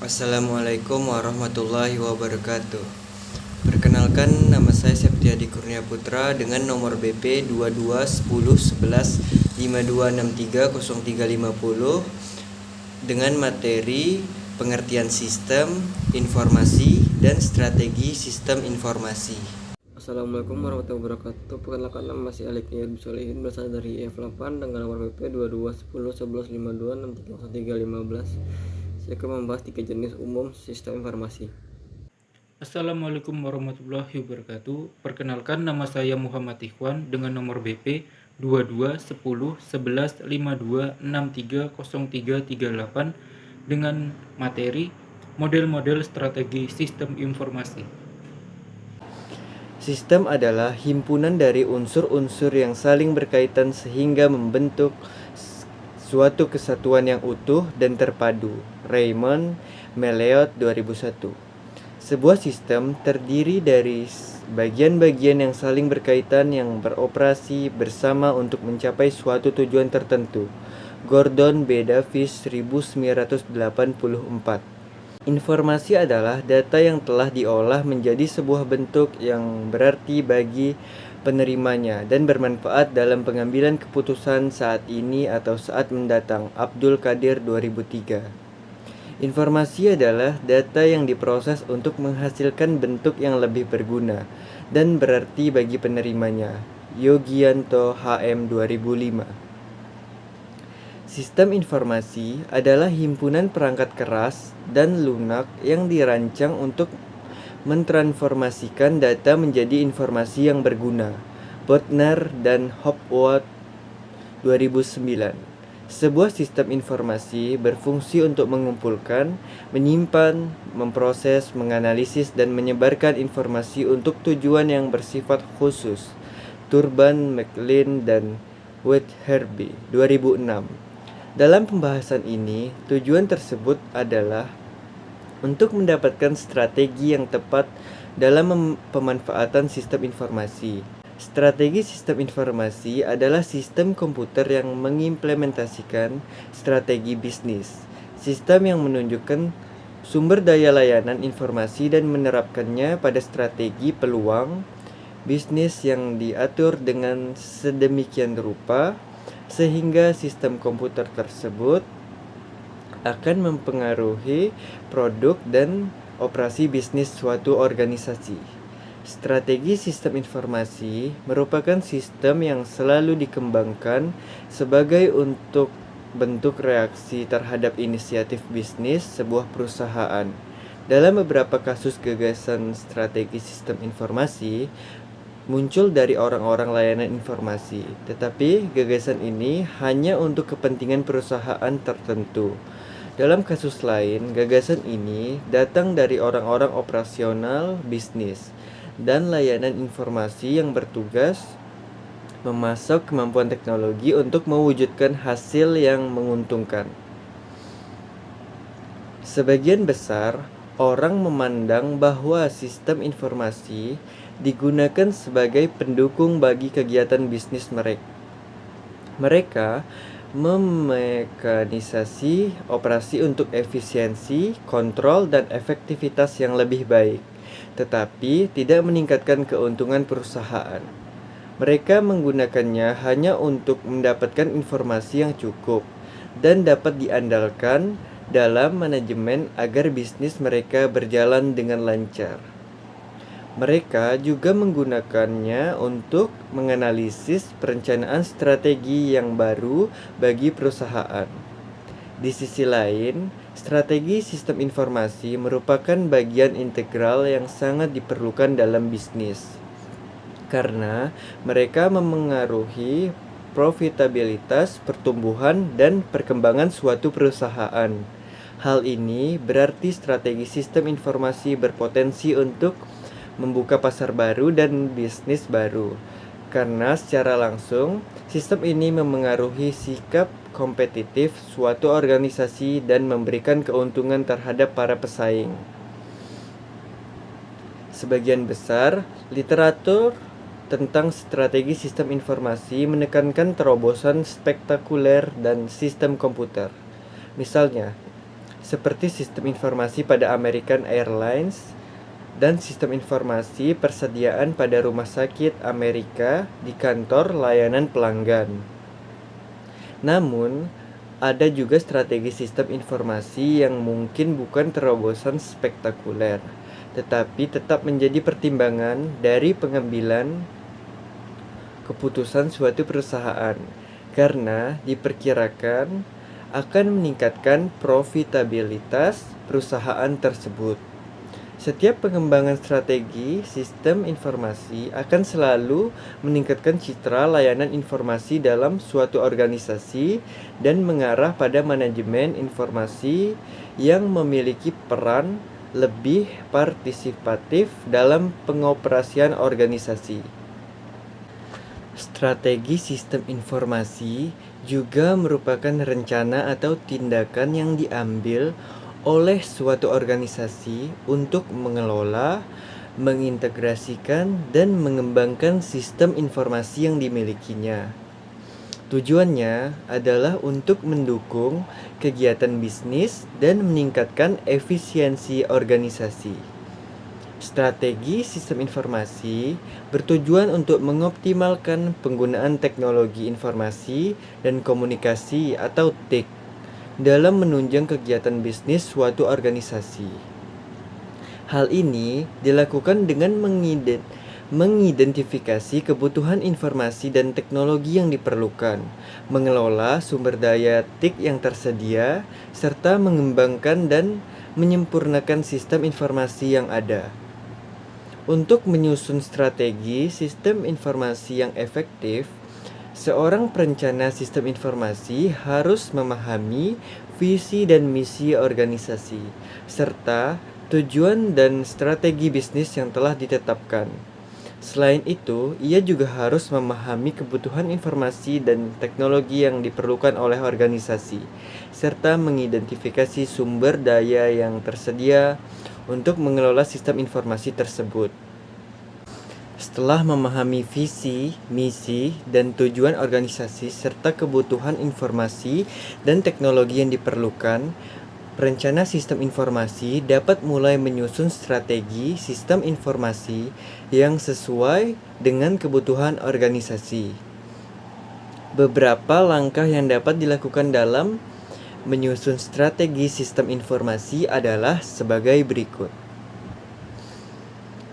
Assalamualaikum warahmatullahi wabarakatuh. Perkenalkan, nama saya Septiadi Kurnia Putra dengan nomor BP 22101152630350 dengan materi pengertian sistem informasi dan strategi sistem informasi. Assalamualaikum warahmatullahi wabarakatuh. Perkenalkan, nama saya Alik Niyad Solihin, berasal dari IF8 dengan nomor BP 22101152630315. Saya akan membahas 3 jenis umum sistem informasi. Assalamualaikum warahmatullahi wabarakatuh. Perkenalkan, nama saya Muhammad Ikhwan dengan nomor BP 22101152630338 dengan materi model-model strategi sistem informasi. Sistem adalah himpunan dari unsur-unsur yang saling berkaitan sehingga membentuk suatu kesatuan yang utuh dan terpadu. Raymond Melleod 2001. Sebuah sistem terdiri dari bagian-bagian yang saling berkaitan yang beroperasi bersama untuk mencapai suatu tujuan tertentu. Gordon B. Davis 1984. Informasi adalah data yang telah diolah menjadi sebuah bentuk yang berarti bagi penerimanya dan bermanfaat dalam pengambilan keputusan saat ini atau saat mendatang. Abdul Qadir 2003. Informasi adalah data yang diproses untuk menghasilkan bentuk yang lebih berguna dan berarti bagi penerimanya. Yogianto HM 2005. Sistem informasi adalah himpunan perangkat keras dan lunak yang dirancang untuk mentransformasikan data menjadi informasi yang berguna. Bodnar dan Hopwood 2009. Sebuah sistem informasi berfungsi untuk mengumpulkan, menyimpan, memproses, menganalisis, dan menyebarkan informasi untuk tujuan yang bersifat khusus. Turban, McLean, dan Whitherby 2006. Dalam pembahasan ini, tujuan tersebut adalah untuk mendapatkan strategi yang tepat dalam pemanfaatan sistem informasi. Strategi sistem informasi adalah sistem komputer yang mengimplementasikan strategi bisnis. Sistem yang menunjukkan sumber daya layanan informasi dan menerapkannya pada strategi peluang bisnis yang diatur dengan sedemikian rupa sehingga sistem komputer tersebut akan mempengaruhi produk dan operasi bisnis suatu organisasi. Strategi sistem informasi merupakan sistem yang selalu dikembangkan sebagai untuk bentuk reaksi terhadap inisiatif bisnis sebuah perusahaan. Dalam beberapa kasus gagasan strategi sistem informasi muncul dari orang-orang layanan informasi, tetapi gagasan ini hanya untuk kepentingan perusahaan tertentu. Dalam kasus lain, gagasan ini datang dari orang-orang operasional bisnis dan layanan informasi yang bertugas memasok kemampuan teknologi untuk mewujudkan hasil yang menguntungkan. Sebagian besar orang memandang bahwa sistem informasi digunakan sebagai pendukung bagi kegiatan bisnis mereka. Mereka memekanisasi operasi untuk efisiensi, kontrol, dan efektivitas yang lebih baik, tetapi tidak meningkatkan keuntungan perusahaan. Mereka menggunakannya hanya untuk mendapatkan informasi yang cukup dan dapat diandalkan dalam manajemen agar bisnis mereka berjalan dengan lancar. Mereka juga menggunakannya untuk menganalisis perencanaan strategi yang baru bagi perusahaan. Di sisi lain, strategi sistem informasi merupakan bagian integral yang sangat diperlukan dalam bisnis, karena mereka memengaruhi profitabilitas, pertumbuhan, dan perkembangan suatu perusahaan. Hal ini berarti strategi sistem informasi berpotensi untuk membuka pasar baru dan bisnis baru, karena secara langsung sistem ini memengaruhi sikap kompetitif suatu organisasi dan memberikan keuntungan terhadap para pesaing. Sebagian besar literatur tentang strategi sistem informasi menekankan terobosan spektakuler dan sistem komputer. Misalnya, seperti sistem informasi pada American Airlines dan sistem informasi persediaan pada rumah sakit Amerika di kantor layanan pelanggan. Namun, ada juga strategi sistem informasi yang mungkin bukan terobosan spektakuler, tetapi tetap menjadi pertimbangan dari pengambilan keputusan suatu perusahaan, karena diperkirakan akan meningkatkan profitabilitas perusahaan tersebut. Setiap pengembangan strategi sistem informasi akan selalu meningkatkan citra layanan informasi dalam suatu organisasi dan mengarah pada manajemen informasi yang memiliki peran lebih partisipatif dalam pengoperasian organisasi. Strategi sistem informasi juga merupakan rencana atau tindakan yang diambil oleh suatu organisasi untuk mengelola, mengintegrasikan, dan mengembangkan sistem informasi yang dimilikinya. Tujuannya adalah untuk mendukung kegiatan bisnis dan meningkatkan efisiensi organisasi. Strategi sistem informasi bertujuan untuk mengoptimalkan penggunaan teknologi informasi dan komunikasi atau TIK dalam menunjang kegiatan bisnis suatu organisasi. Hal ini dilakukan dengan mengidentifikasi kebutuhan informasi dan teknologi yang diperlukan, mengelola sumber daya TIK yang tersedia, serta mengembangkan dan menyempurnakan sistem informasi yang ada. Untuk menyusun strategi sistem informasi yang efektif, seorang perencana sistem informasi harus memahami visi dan misi organisasi, serta tujuan dan strategi bisnis yang telah ditetapkan. Selain itu, ia juga harus memahami kebutuhan informasi dan teknologi yang diperlukan oleh organisasi, serta mengidentifikasi sumber daya yang tersedia untuk mengelola sistem informasi tersebut. Setelah memahami visi, misi, dan tujuan organisasi serta kebutuhan informasi dan teknologi yang diperlukan, perencana sistem informasi dapat mulai menyusun strategi sistem informasi yang sesuai dengan kebutuhan organisasi. Beberapa langkah yang dapat dilakukan dalam menyusun strategi sistem informasi adalah sebagai berikut.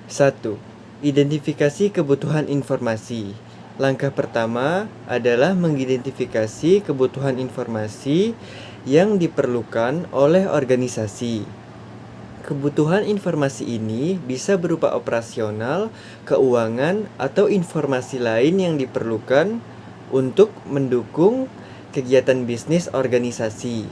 1. Identifikasi kebutuhan informasi. Langkah pertama adalah mengidentifikasi kebutuhan informasi yang diperlukan oleh organisasi. Kebutuhan informasi ini bisa berupa operasional, keuangan, atau informasi lain yang diperlukan untuk mendukung kegiatan bisnis organisasi.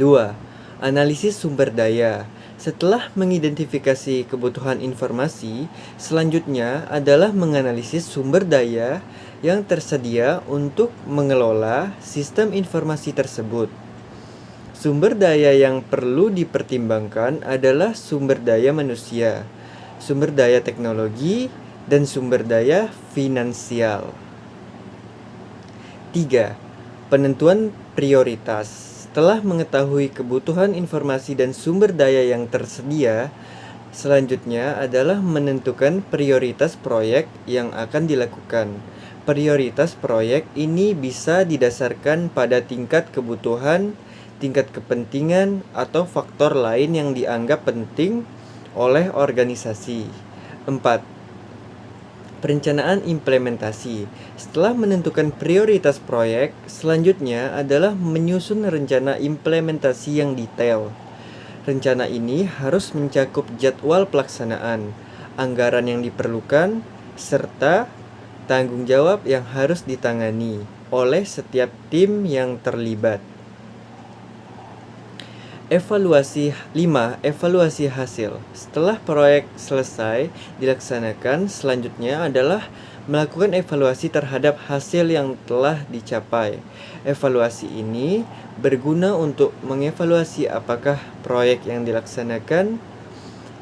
2. Analisis sumber daya. Setelah mengidentifikasi kebutuhan informasi, selanjutnya adalah menganalisis sumber daya yang tersedia untuk mengelola sistem informasi tersebut. Sumber daya yang perlu dipertimbangkan adalah sumber daya manusia, sumber daya teknologi, dan sumber daya finansial. 3. Penentuan prioritas. Setelah mengetahui kebutuhan informasi dan sumber daya yang tersedia, selanjutnya adalah menentukan prioritas proyek yang akan dilakukan. Prioritas proyek ini bisa didasarkan pada tingkat kebutuhan, tingkat kepentingan, atau faktor lain yang dianggap penting oleh organisasi. 4. Perencanaan implementasi. Setelah menentukan prioritas proyek, selanjutnya adalah menyusun rencana implementasi yang detail. Rencana ini harus mencakup jadwal pelaksanaan, anggaran yang diperlukan, serta tanggung jawab yang harus ditangani oleh setiap tim yang terlibat. Evaluasi 5. Evaluasi hasil. Setelah proyek selesai dilaksanakan, selanjutnya adalah melakukan evaluasi terhadap hasil yang telah dicapai. Evaluasi ini berguna untuk mengevaluasi apakah proyek yang dilaksanakan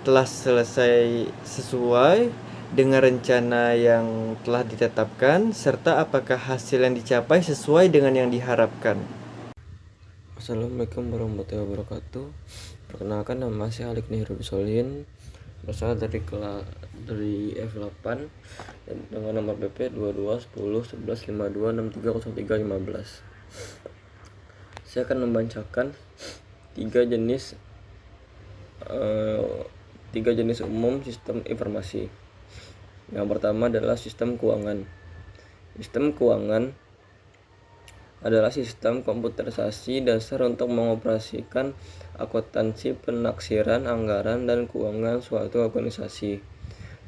telah selesai sesuai dengan rencana yang telah ditetapkan, serta apakah hasil yang dicapai sesuai dengan yang diharapkan. Assalamualaikum warahmatullahi wabarakatuh. Perkenalkan, nama saya Alik Nihru Solihin, berasal dari F8 dengan nomor BP 22101152630315. Saya akan membacakan tiga jenis umum sistem informasi. Yang pertama adalah sistem keuangan. Sistem keuangan adalah sistem komputerisasi dasar untuk mengoperasikan akuntansi, penaksiran, anggaran, dan keuangan suatu organisasi.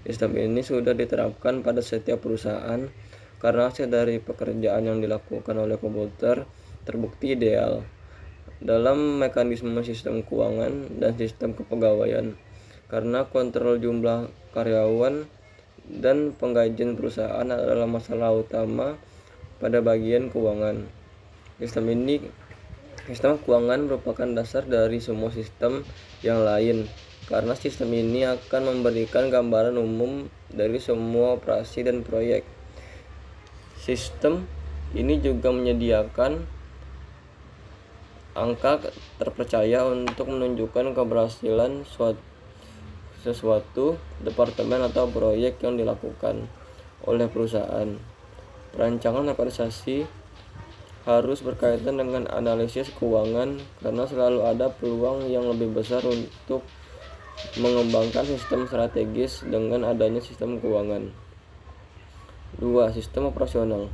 Sistem ini sudah diterapkan pada setiap perusahaan karena hasil dari pekerjaan yang dilakukan oleh komputer terbukti ideal dalam mekanisme sistem keuangan dan sistem kepegawaian, karena kontrol jumlah karyawan dan penggajian perusahaan adalah masalah utama pada bagian keuangan. Sistem keuangan merupakan dasar dari semua sistem yang lain, karena sistem ini akan memberikan gambaran umum dari semua operasi dan proyek. Sistem ini juga menyediakan angka terpercaya untuk menunjukkan keberhasilan sesuatu departemen atau proyek yang dilakukan oleh perusahaan. Perancangan organisasi harus berkaitan dengan analisis keuangan, karena selalu ada peluang yang lebih besar untuk mengembangkan sistem strategis dengan adanya sistem keuangan. 2. Sistem operasional.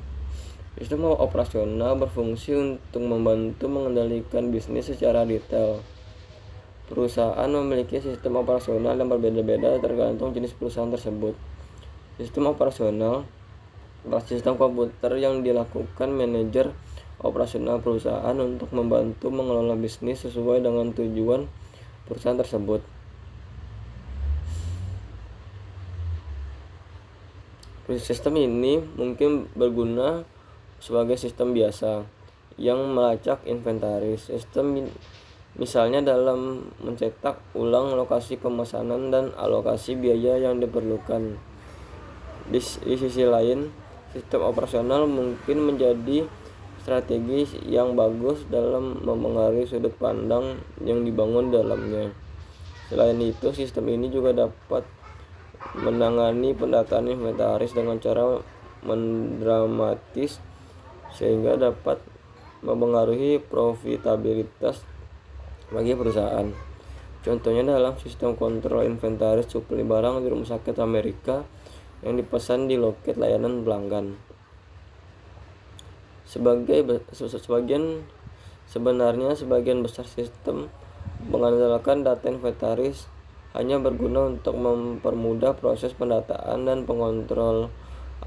Sistem operasional berfungsi untuk membantu mengendalikan bisnis secara detail. Perusahaan memiliki sistem operasional yang berbeda-beda tergantung jenis perusahaan tersebut. Sistem operasional adalah sistem komputer yang dilakukan manajer operasional perusahaan untuk membantu mengelola bisnis sesuai dengan tujuan perusahaan tersebut. Sistem ini mungkin berguna sebagai sistem biasa yang melacak inventaris. Sistem misalnya dalam mencetak ulang lokasi pemesanan dan alokasi biaya yang diperlukan. Di sisi lain, sistem operasional mungkin menjadi strategi yang bagus dalam memengaruhi sudut pandang yang dibangun dalamnya. Selain itu, sistem ini juga dapat menangani pendataan inventaris dengan cara mendramatis sehingga dapat mempengaruhi profitabilitas bagi perusahaan. Contohnya dalam sistem kontrol inventaris suplai barang di rumah sakit Amerika yang dipesan di loket layanan pelanggan. Sebagian besar sistem mengandalkan data inventaris hanya berguna untuk mempermudah proses pendataan dan pengontrol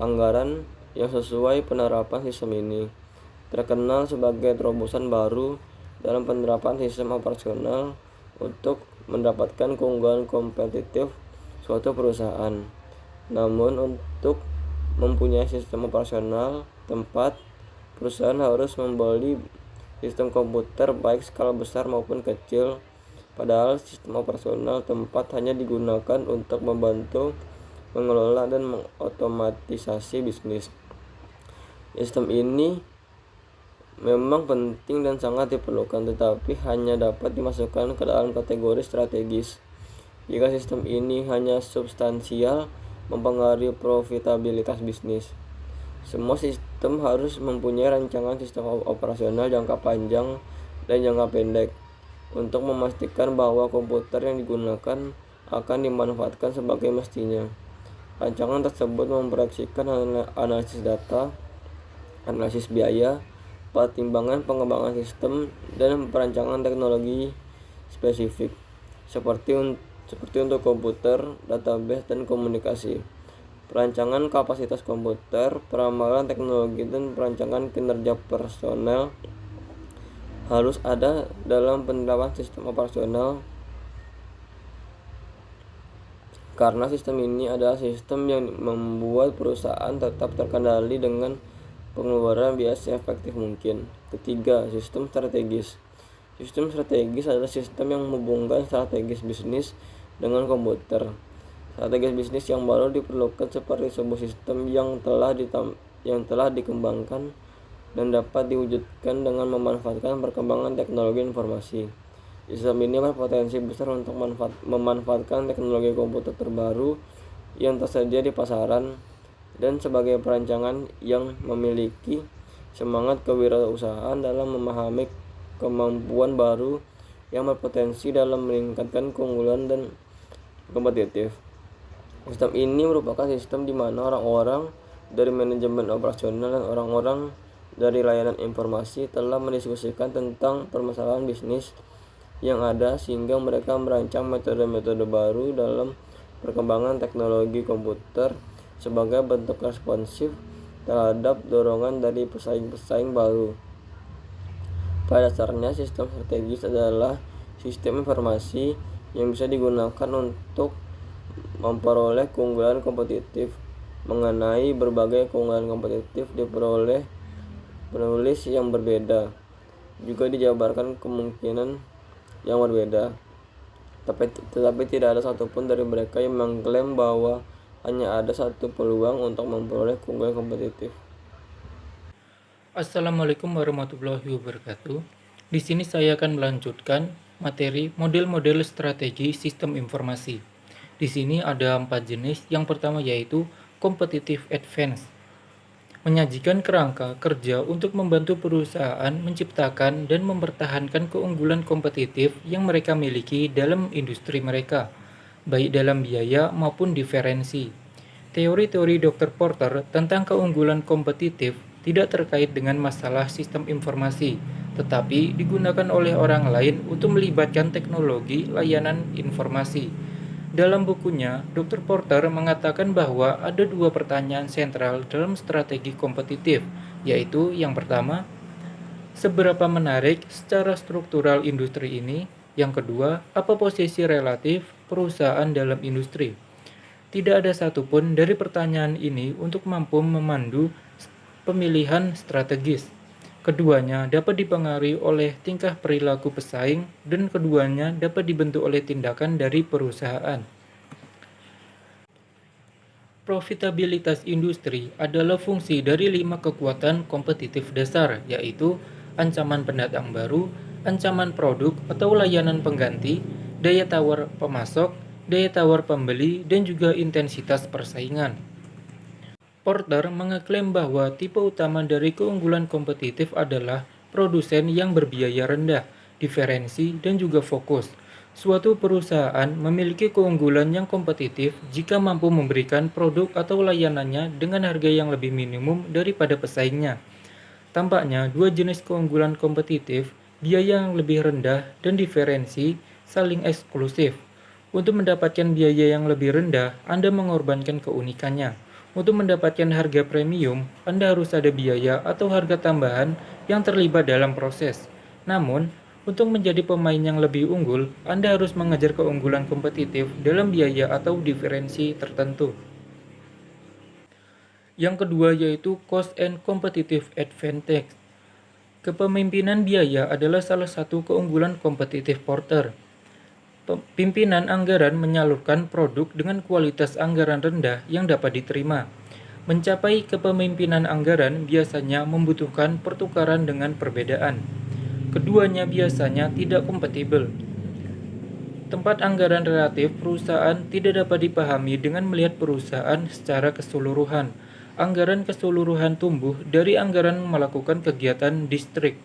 anggaran yang sesuai. Penerapan sistem ini terkenal sebagai terobosan baru dalam penerapan sistem operasional untuk mendapatkan keunggulan kompetitif suatu perusahaan. Namun, untuk mempunyai sistem operasional tempat, perusahaan harus membeli sistem komputer baik skala besar maupun kecil, padahal sistem operasional tempat hanya digunakan untuk membantu mengelola dan mengotomatisasi bisnis. Sistem ini memang penting dan sangat diperlukan, tetapi hanya dapat dimasukkan ke dalam kategori strategis jika sistem ini hanya substansial mempengaruhi profitabilitas bisnis. Semua sistem harus mempunyai rancangan sistem operasional jangka panjang dan jangka pendek untuk memastikan bahwa komputer yang digunakan akan dimanfaatkan sebagai mestinya. Rancangan tersebut memproyeksikan analisis data, analisis biaya, pertimbangan pengembangan sistem, dan perancangan teknologi spesifik seperti untuk komputer, database, dan komunikasi. Perancangan kapasitas komputer, peramalan teknologi, dan perancangan kinerja personel harus ada dalam penerapan sistem operasional, karena sistem ini adalah sistem yang membuat perusahaan tetap terkendali dengan pengeluaran biaya seefektif mungkin. Ketiga, sistem strategis. Sistem strategis adalah sistem yang menghubungkan strategis bisnis dengan komputer. Strategi bisnis yang baru diperlukan seperti sebuah sistem yang telah dikembangkan dan dapat diwujudkan dengan memanfaatkan perkembangan teknologi informasi. Sistem ini berpotensi besar untuk memanfaatkan teknologi komputer terbaru yang tersedia di pasaran dan sebagai perancangan yang memiliki semangat kewirausahaan dalam memahami kemampuan baru yang berpotensi dalam meningkatkan keunggulan dan kompetitif. Sistem ini merupakan sistem di mana orang-orang dari manajemen operasional dan orang-orang dari layanan informasi telah mendiskusikan tentang permasalahan bisnis yang ada sehingga mereka merancang metode-metode baru dalam perkembangan teknologi komputer sebagai bentuk responsif terhadap dorongan dari pesaing-pesaing baru. Pada dasarnya, sistem strategis adalah sistem informasi yang bisa digunakan untuk memperoleh keunggulan kompetitif. Mengenai berbagai keunggulan kompetitif diperoleh penulis yang berbeda, juga dijabarkan kemungkinan yang berbeda. Tetapi tidak ada satupun dari mereka yang mengklaim bahwa hanya ada satu peluang untuk memperoleh keunggulan kompetitif. Assalamualaikum warahmatullahi wabarakatuh. Di sini saya akan melanjutkan materi model-model strategi sistem informasi. Di sini ada 4 jenis. Yang pertama yaitu competitive advance. Menyajikan kerangka kerja untuk membantu perusahaan menciptakan dan mempertahankan keunggulan kompetitif yang mereka miliki dalam industri mereka, baik dalam biaya maupun diferensi. Teori-teori Dr. Porter tentang keunggulan kompetitif tidak terkait dengan masalah sistem informasi, tetapi digunakan oleh orang lain untuk melibatkan teknologi layanan informasi. Dalam bukunya, Dr. Porter mengatakan bahwa ada 2 pertanyaan sentral dalam strategi kompetitif, yaitu yang pertama, seberapa menarik secara struktural industri ini? Yang kedua, apa posisi relatif perusahaan dalam industri? Tidak ada satupun dari pertanyaan ini untuk mampu memandu pemilihan strategis. Keduanya dapat dipengaruhi oleh tingkah perilaku pesaing dan keduanya dapat dibentuk oleh tindakan dari perusahaan. Profitabilitas industri adalah fungsi dari 5 kekuatan kompetitif dasar, yaitu ancaman pendatang baru, ancaman produk atau layanan pengganti, daya tawar pemasok, daya tawar pembeli, dan juga intensitas persaingan. Porter mengeklaim bahwa tipe utama dari keunggulan kompetitif adalah produsen yang berbiaya rendah, diferensi, dan juga fokus. Suatu perusahaan memiliki keunggulan yang kompetitif jika mampu memberikan produk atau layanannya dengan harga yang lebih minimum daripada pesaingnya. Tampaknya 2 jenis keunggulan kompetitif, biaya yang lebih rendah dan diferensi, saling eksklusif. Untuk mendapatkan biaya yang lebih rendah, Anda mengorbankan keunikannya. Untuk mendapatkan harga premium, Anda harus ada biaya atau harga tambahan yang terlibat dalam proses. Namun, untuk menjadi pemain yang lebih unggul, Anda harus mengejar keunggulan kompetitif dalam biaya atau diferensi tertentu. Yang kedua yaitu cost and competitive advantage. Kepemimpinan biaya adalah salah satu keunggulan kompetitif Porter. Pimpinan anggaran menyalurkan produk dengan kualitas anggaran rendah yang dapat diterima. Mencapai kepemimpinan anggaran biasanya membutuhkan pertukaran dengan perbedaan. Keduanya biasanya tidak kompatibel. Tempat anggaran relatif perusahaan tidak dapat dipahami dengan melihat perusahaan secara keseluruhan. Anggaran keseluruhan tumbuh dari anggaran melakukan kegiatan distrik.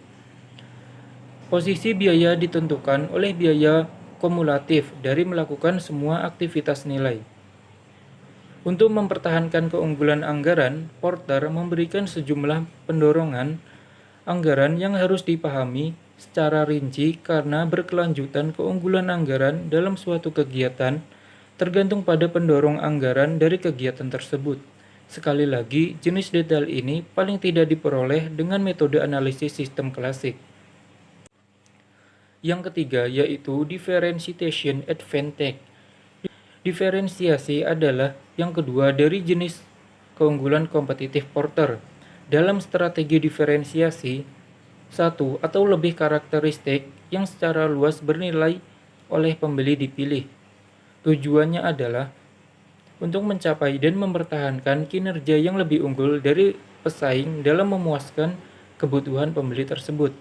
Posisi biaya ditentukan oleh biaya kumulatif dari melakukan semua aktivitas nilai. Untuk mempertahankan keunggulan anggaran, Porter memberikan sejumlah pendorongan anggaran yang harus dipahami secara rinci karena berkelanjutan keunggulan anggaran dalam suatu kegiatan tergantung pada pendorong anggaran dari kegiatan tersebut. Sekali lagi, jenis detail ini paling tidak diperoleh dengan metode analisis sistem klasik. Yang ketiga yaitu differentiation advantage. Diferensiasi adalah yang kedua dari jenis keunggulan kompetitif Porter. Dalam strategi diferensiasi, satu atau lebih karakteristik yang secara luas bernilai oleh pembeli dipilih. Tujuannya adalah untuk mencapai dan mempertahankan kinerja yang lebih unggul dari pesaing dalam memuaskan kebutuhan pembeli tersebut.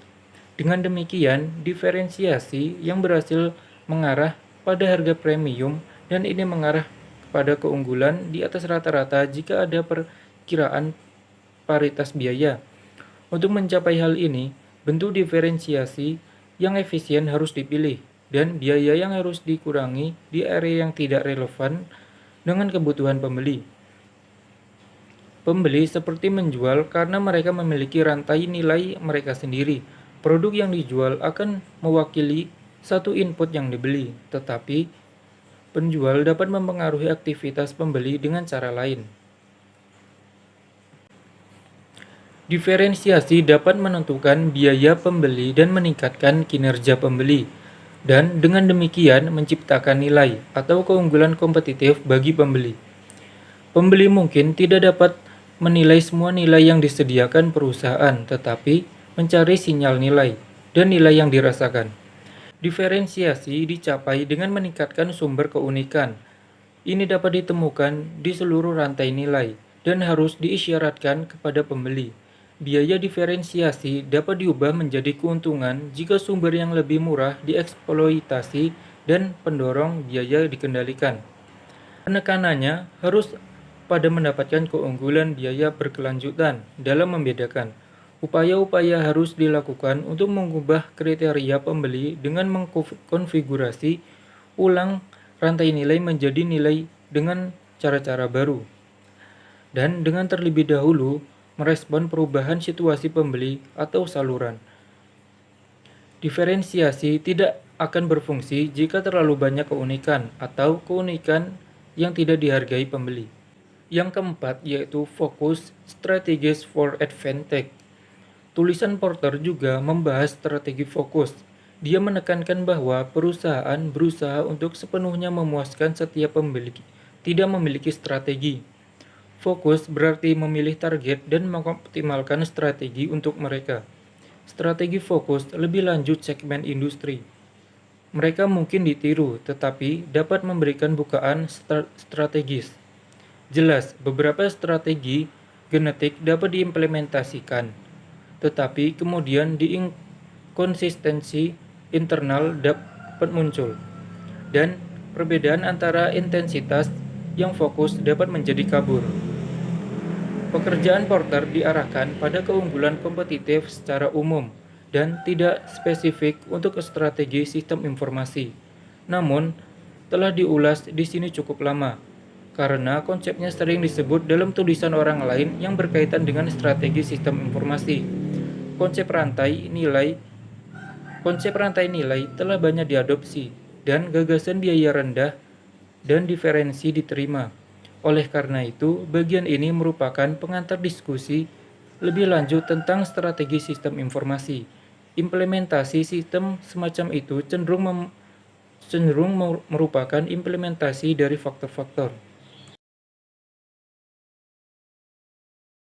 Dengan demikian, diferensiasi yang berhasil mengarah pada harga premium dan ini mengarah kepada keunggulan di atas rata-rata jika ada perkiraan paritas biaya. Untuk mencapai hal ini, bentuk diferensiasi yang efisien harus dipilih dan biaya yang harus dikurangi di area yang tidak relevan dengan kebutuhan pembeli. Pembeli seperti menjual karena mereka memiliki rantai nilai mereka sendiri. Produk yang dijual akan mewakili satu input yang dibeli, tetapi penjual dapat mempengaruhi aktivitas pembeli dengan cara lain. Diferensiasi dapat menentukan biaya pembeli dan meningkatkan kinerja pembeli, dan dengan demikian menciptakan nilai atau keunggulan kompetitif bagi pembeli. Pembeli mungkin tidak dapat menilai semua nilai yang disediakan perusahaan, tetapi mencari sinyal nilai dan nilai yang dirasakan. Diferensiasi dicapai dengan meningkatkan sumber keunikan. Ini dapat ditemukan di seluruh rantai nilai dan harus diisyaratkan kepada pembeli. Biaya diferensiasi dapat diubah menjadi keuntungan jika sumber yang lebih murah dieksploitasi dan pendorong biaya dikendalikan. Penekanannya harus pada mendapatkan keunggulan biaya berkelanjutan dalam membedakan. Upaya-upaya harus dilakukan untuk mengubah kriteria pembeli dengan mengkonfigurasi ulang rantai nilai menjadi nilai dengan cara-cara baru. Dan dengan terlebih dahulu merespon perubahan situasi pembeli atau saluran. Diferensiasi tidak akan berfungsi jika terlalu banyak keunikan atau keunikan yang tidak dihargai pembeli. Yang keempat yaitu fokus strategies for advantage. Tulisan Porter juga membahas strategi fokus. Dia menekankan bahwa perusahaan berusaha untuk sepenuhnya memuaskan setiap pembeli, tidak memiliki strategi. Fokus berarti memilih target dan mengoptimalkan strategi untuk mereka. Strategi fokus lebih lanjut segmen industri. Mereka mungkin ditiru, tetapi dapat memberikan bukaan strategis. Jelas, beberapa strategi genetik dapat diimplementasikan, tetapi kemudian inkonsistensi internal dapat muncul, dan perbedaan antara intensitas yang fokus dapat menjadi kabur. Pekerjaan Porter diarahkan pada keunggulan kompetitif secara umum dan tidak spesifik untuk strategi sistem informasi. Namun, telah diulas di sini cukup lama, karena konsepnya sering disebut dalam tulisan orang lain yang berkaitan dengan strategi sistem informasi. Konsep rantai nilai telah banyak diadopsi, dan gagasan biaya rendah dan diferensi diterima. Oleh karena itu, bagian ini merupakan pengantar diskusi lebih lanjut tentang strategi sistem informasi. Implementasi sistem semacam itu cenderung merupakan implementasi dari faktor-faktor